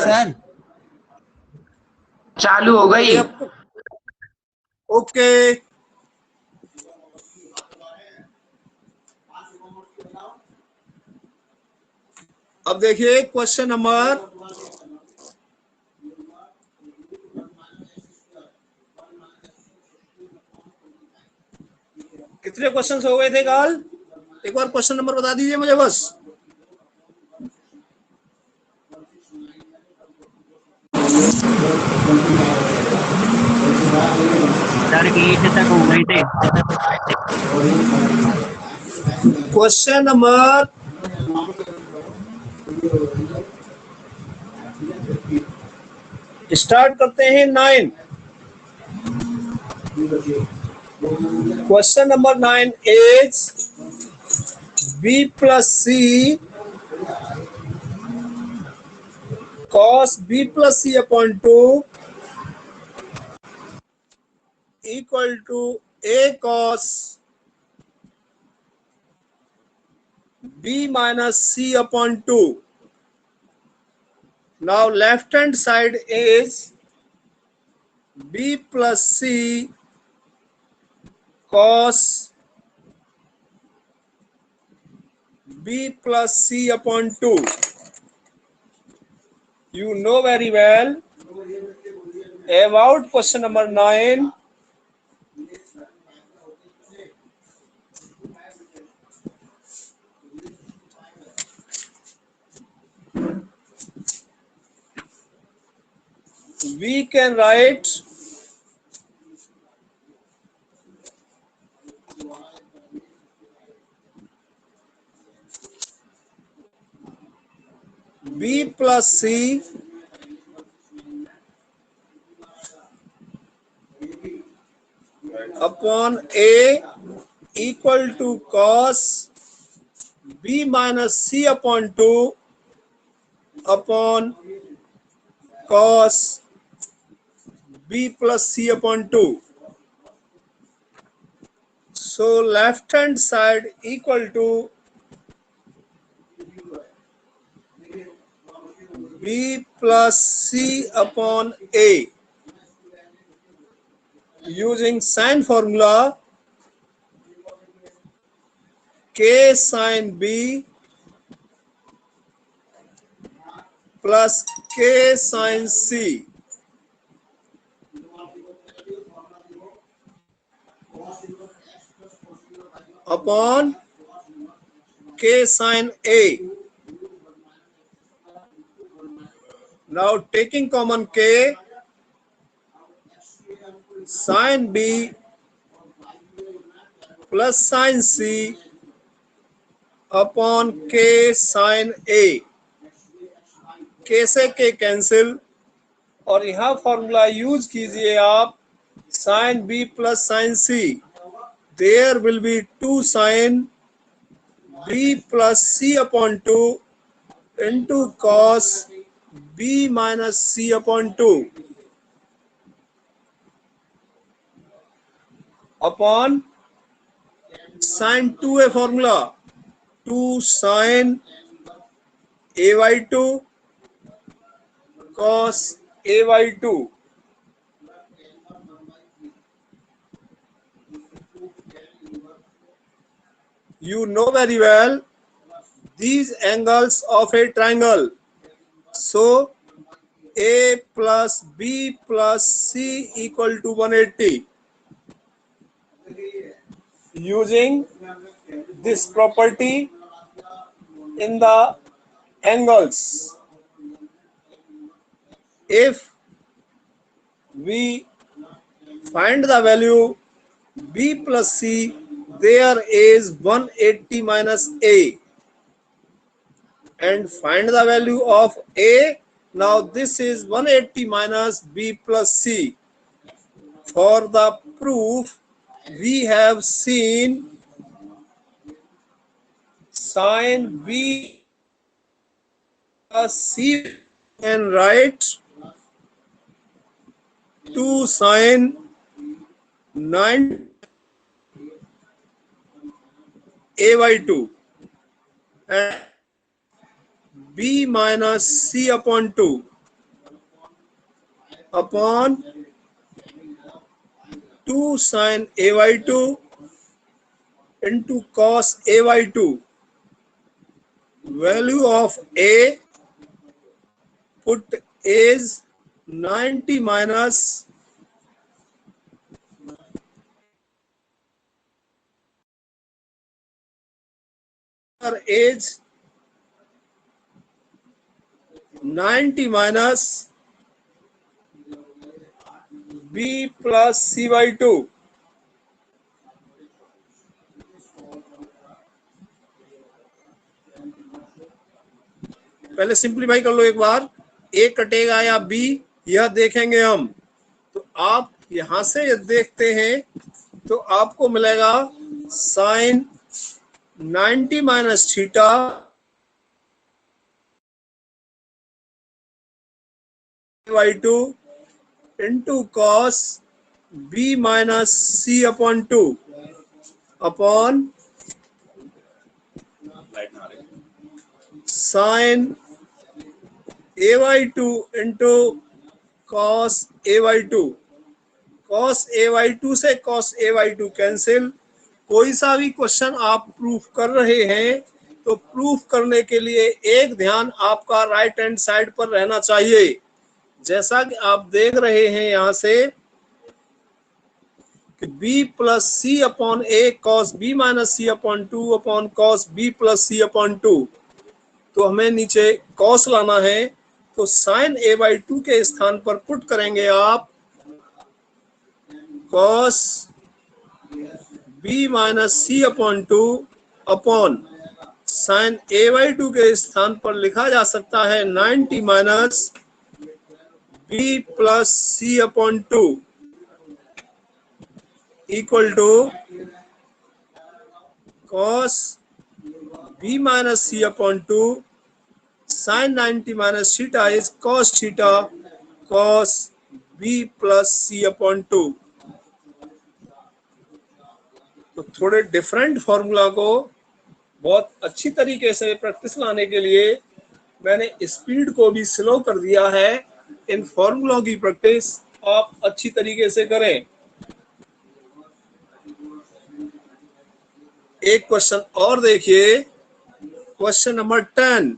Sir चालू हो गई। ओके, अब देखिए क्वेश्चन नंबर कितने क्वेश्चंस हो गए थे कल? एक बार क्वेश्चन नंबर बता दीजिए मुझे बस। सर 8 तक हो गए थे। क्वेश्चन नंबर स्टार्ट करते हैं 9। Question number 9 is b plus c cos b plus c upon 2 equal to a cos b minus c upon 2. Now left hand side is b plus c cos b plus c upon 2. You know very well about question number 9. We can write b plus c upon a equal to cos b minus c upon 2 upon cos b plus c upon 2. So left hand side equal to b plus c upon a. Using sine formula, k sine b plus k sine c upon k sine a. Now taking common k, sine b plus sine c upon k sine a. k से k cancel और यहाँ formula use कीजिए आप sin b plus sin c. There will be 2 sin b plus c upon 2 into cos b minus c upon 2 upon sin 2a formula 2 sin a by 2 cos a by 2. You know very well these angles of a triangle. So a plus b plus c equal to 180. Using this property in the angles, if we find the value b plus c, there is 180 minus a, and find the value of a. Now this is 180 minus b plus c. For the proof, we have seen sin b plus c and write 2 sin 9 a by 2 and b minus c upon 2. Upon 2 sin a by 2 into cos a by 2. Value of a put is 90 minus age 90 minus b plus c by 2. पहले simplify कर लो एक बार, ए कटेगा या B यह देखेंगे हम। तो आप यहां से देखते हैं तो आपको मिलेगा sine 90 minus theta by 2 into cos B minus C upon 2 upon sine A by 2 into cos A by 2। Cos A by 2 से कॉस ए बाई 2 कैंसिल। कोई सा भी क्वेश्चन आप प्रूफ कर रहे हैं तो प्रूफ करने के लिए एक ध्यान आपका राइट हैंड साइड पर रहना चाहिए। जैसा कि आप देख रहे हैं यहां से कि b plus C upon A cos B minus C upon 2 upon cos B plus C upon 2। तो हमें नीचे कॉस लाना है, तो साइन ए बाई 2 के स्थान पर पुट करेंगे आप cos B minus C upon 2 upon sine A by 2 के स्थान पर लिखा जा सकता है 90 minus B plus C upon 2 equal to cos B minus C upon 2 sine 90 minus theta is cos theta cos B plus C upon 2। तो थोड़े different formula को बहुत अच्छी तरीके से प्रैक्टिस लाने के लिए मैंने स्पीड को भी स्लो कर दिया है। इन फॉर्मूलों की प्रैक्टिस आप अच्छी तरीके से करें। एक क्वेश्चन और देखिए, question number 10।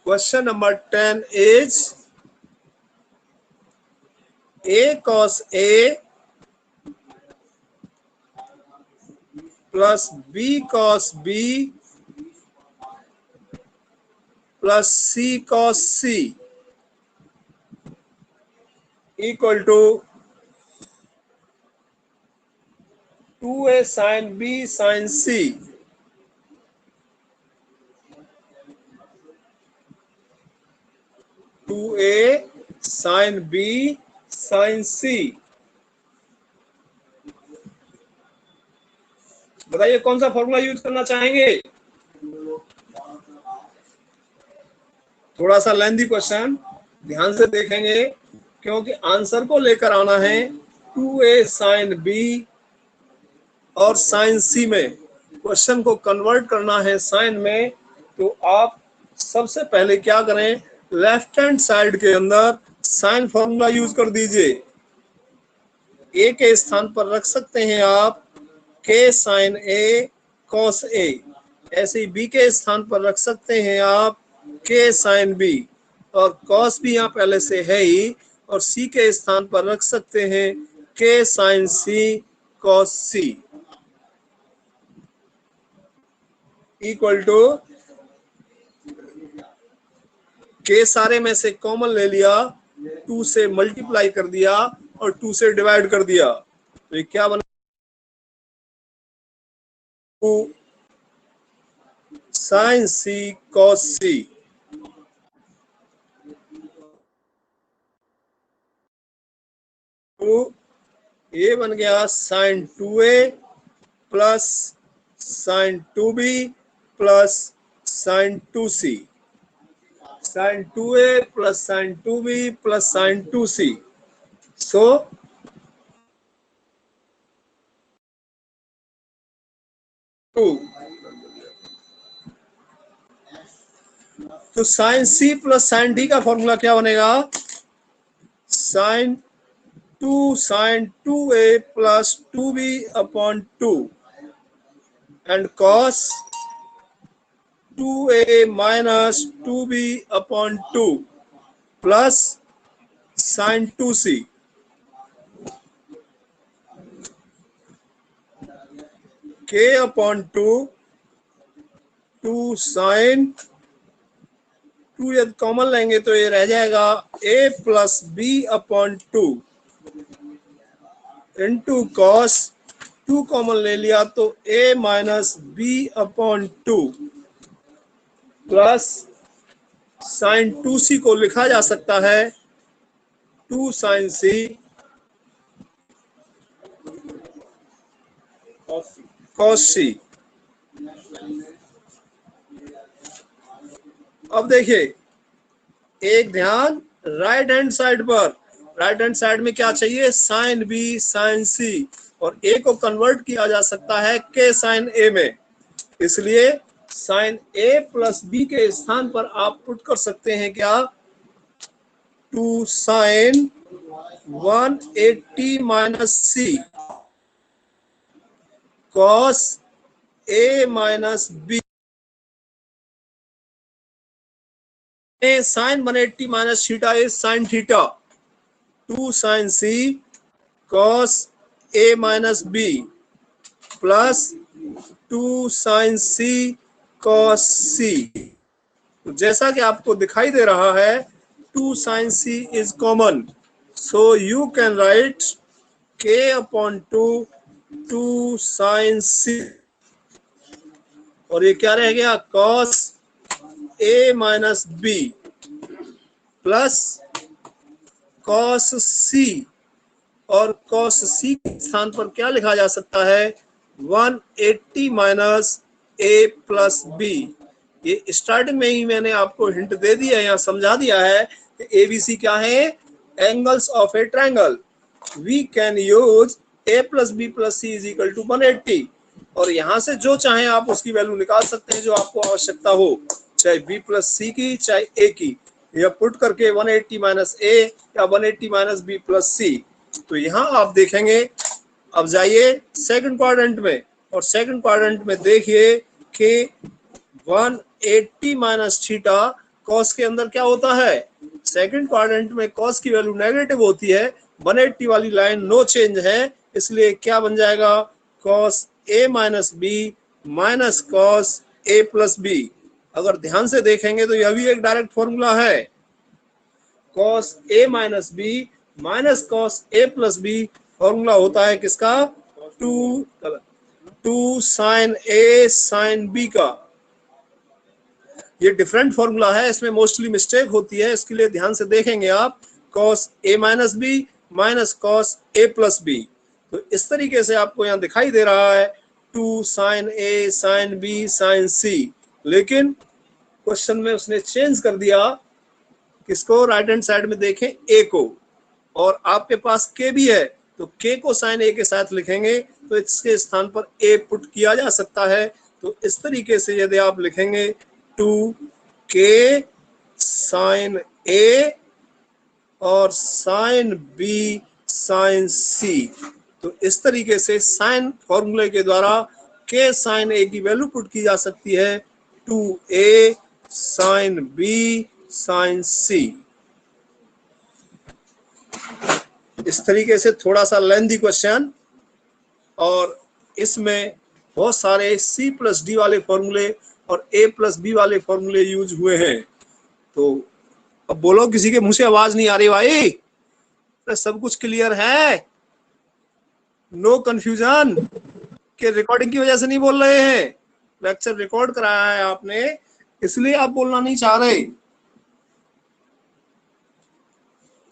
Question number 10 is a cos a plus b cos b plus c cos c equal to 2a sin b sin c। 2a sin b sin c। बताइए कौन सा फॉर्मूला यूज करना चाहेंगे? थोड़ा सा lengthy question, ध्यान से देखेंगे क्योंकि आंसर को लेकर आना है 2a sin b और sin c में। क्वेश्चन को कन्वर्ट करना है साइन में, तो आप सबसे पहले क्या करें, लेफ्ट हैंड साइड के अंदर साइन फॉर्मूला यूज कर दीजिए। ए के स्थान पर रख सकते हैं आप के साइन ए कॉस ए, ऐसे ही बी के स्थान पर रख सकते हैं आप के साइन बी, और कॉस भी यहाँ पहले से है ही, और सी के स्थान पर रख सकते हैं के sine C cos C equal to के सारे में से कॉमन ले लिया, 2 से मल्टीप्लाई कर दिया और 2 से डिवाइड कर दिया, तो ये क्या बना, साइन सी कॉस सी। तो ये बन गया sine 2a plus sine 2b plus sine 2c, sine 2a plus sine 2b plus sine 2c। So तो sine C plus sine D का फॉर्मूला क्या बनेगा? Sine 2 A plus 2b upon 2 and cos 2a minus 2b upon 2 plus sine 2c k upon 2 sine 2 यदि common लेंगे तो ये रह जाएगा a plus B upon 2 into cos 2 common ले लिया तो a minus B upon 2 plus sine 2c को लिखा जा सकता है 2 साइन c कॉस c। अब देखिए एक ध्यान, राइट हैंड साइड पर, राइट हैंड साइड में क्या चाहिए? साइन बी साइन सी, और ए को कन्वर्ट किया जा सकता है के साइन ए में, इसलिए साइन ए प्लस बी के स्थान पर आप पुट कर सकते हैं क्या? 2 sine 180 minus C cos A minus B, sine 180 minus theta is sine theta, 2 sine C cos A minus B plus 2 sine C cos C. तो जैसा कि आपको दिखाई दे रहा है 2 sine C is common, so you can write k upon 2 sine C, और ये क्या रह गया? Cos a minus B plus cos C, और कॉस सी के स्थान पर क्या लिखा जा सकता है? 180 माइनस ए प्लस बी। ये स्टार्टिंग में ही मैंने आपको हिंट दे दिया है, यहाँ समझा दिया है कि एबीसी क्या है? Angles of a triangle. We can use a plus B plus C is equal to 180, और यहाँ से जो चाहे आप उसकी वैल्यू निकाल सकते हैं जो आपको आवश्यकता हो, चाहे b प्लस सी की चाहे a की, या पुट करके 180 माइनस ए या 180 माइनस बी प्लस सी। तो यहाँ आप देखेंगे, अब जाइए सेकंड क्वाड्रेंट में, और सेकंड क्वाड्रेंट में देखिए कि 180 माइनस थीटा कॉस के अंदर क्या होता है? सेकंड क्वाड्रेंट में कॉस की वैल्यू नेगेटिव होती है, 180 वाली लाइन नो चेंज है, इसलिए क्या बन जाएगा? Cos A minus B minus cos A plus B. अगर ध्यान से देखेंगे तो यह भी एक डायरेक्ट फॉर्मूला है, cos A minus B minus cos A plus B, formula होता है किसका? 2 साइन ए साइन बी का। ये डिफरेंट फॉर्मूला है, इसमें मोस्टली मिस्टेक होती है, इसके लिए ध्यान से देखेंगे आप। Cos A minus B minus cos A plus B, तो इस तरीके से आपको यहाँ दिखाई दे रहा है 2 साइन ए साइन बी साइन सी, लेकिन क्वेश्चन में उसने चेंज कर दिया, किसको? राइट हैंड साइड में देखें ए को, और आपके पास के भी है तो के को साइन ए के साथ लिखेंगे तो इसके स्थान पर ए पुट किया जा सकता है। तो इस तरीके से यदि आप लिखेंगे 2 के साइन ए और साइन बी साइन सी, तो इस तरीके से साइन फॉर्मूले के द्वारा के साइन ए की वैल्यू पुट की जा सकती है 2a साइन बी साइन सी। इस तरीके से थोड़ा सा लेंथी क्वेश्चन, और इसमें बहुत सारे c प्लस डी वाले फॉर्मूले और a प्लस बी वाले फॉर्मूले यूज हुए हैं। तो अब बोलो, किसी के मुंह से आवाज नहीं आ रही भाई? तो सब कुछ क्लियर है? No confusion? कि रिकॉर्डिंग की वजह से नहीं बोल रहे हैं? लेक्चर रिकॉर्ड कराया है आपने, इसलिए आप बोलना नहीं चाह रहे।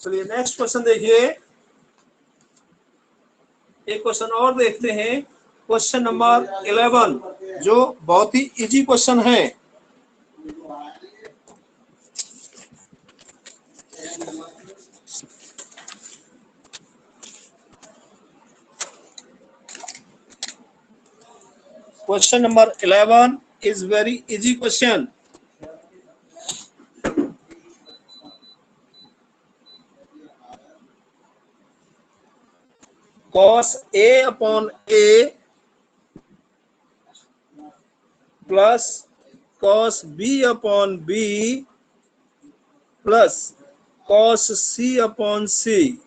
चलिए नेक्स्ट क्वेश्चन देखिए, एक क्वेश्चन और देखते हैं, क्वेश्चन नंबर 11, जो बहुत ही इजी क्वेश्चन है। Question number 11 is very easy question. cos A upon A plus cos B upon B plus cos C upon C.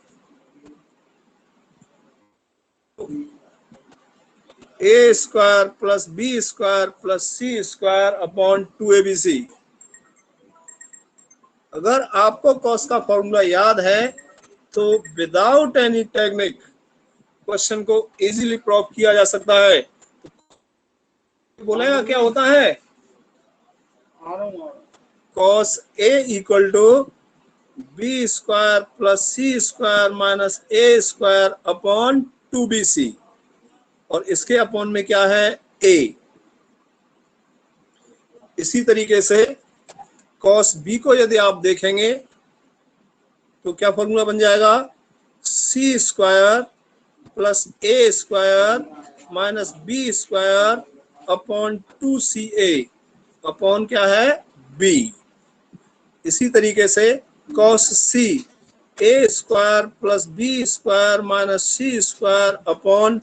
A square plus B square plus C square upon 2abc। अगर आपको cos का formula याद है तो without any technique question को easily prove किया जा सकता है। बोलेगा क्या होता है? cos A equal to B square plus C square minus A square upon 2bc, और इसके अपॉन में क्या है? a। इसी तरीके से cos b को यदि आप देखेंगे तो क्या फॉर्मूला बन जाएगा? C square plus A square minus B square upon 2ca upon क्या है? b। इसी तरीके से cos c a square plus B square minus C square upon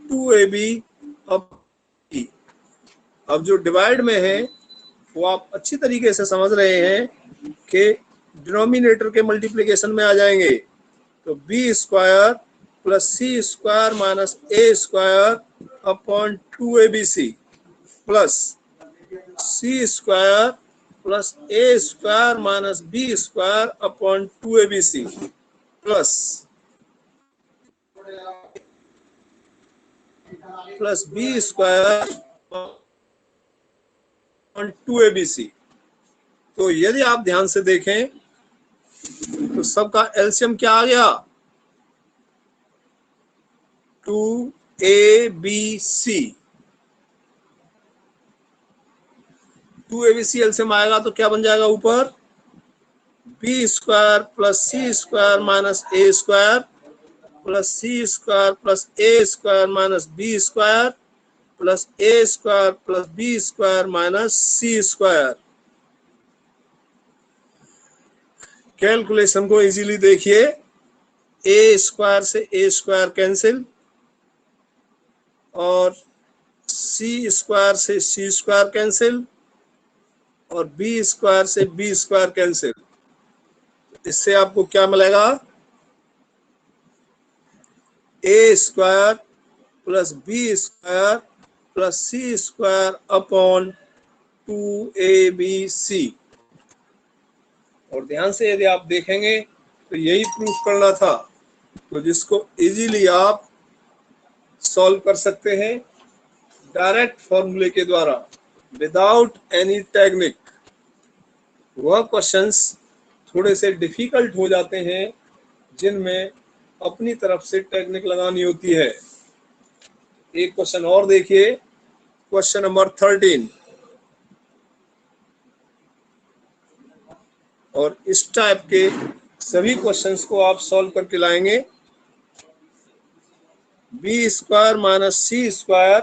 2ab। अब जो डिवाइड में है वो आप अच्छी तरीके से समझ रहे हैं कि डिनोमिनेटर के मल्टीप्लिकेशन में आ जाएंगे। तो B square plus C square minus A square upon 2abc plus C square plus A square minus B square upon 2abc plus B square upon 2abc। तो यदि आप ध्यान से देखें तो सबका एलसीएम क्या आ गया? 2abc। 2abc एलसीएम आएगा तो क्या बन जाएगा? ऊपर B square plus C square minus A square plus C square plus A square minus B square plus A square plus B square minus C square. Calculation को easily देखिए। A square से ए square cancel और C square से C square cancel और B square से B square cancel. इससे आपको क्या मिलेगा? A square plus B square plus C square upon 2abc। और ध्यान से यदि आप देखेंगे तो यही प्रूफ करना था, तो जिसको इजीली आप सॉल्व कर सकते हैं डायरेक्ट फॉर्मूले के द्वारा विदाउट एनी टेक्निक। वह क्वेश्चंस थोड़े से डिफिकल्ट हो जाते हैं जिनमें अपनी तरफ से टेक्निक लगानी होती है। एक क्वेश्चन और देखिए, क्वेश्चन नंबर 13। और इस टाइप के सभी क्वेश्चंस को आप सॉल्व करके लाएंगे। B square minus C square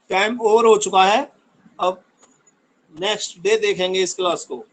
time over हो चुका है। अब नेक्स्ट डे देखेंगे इस क्लास को।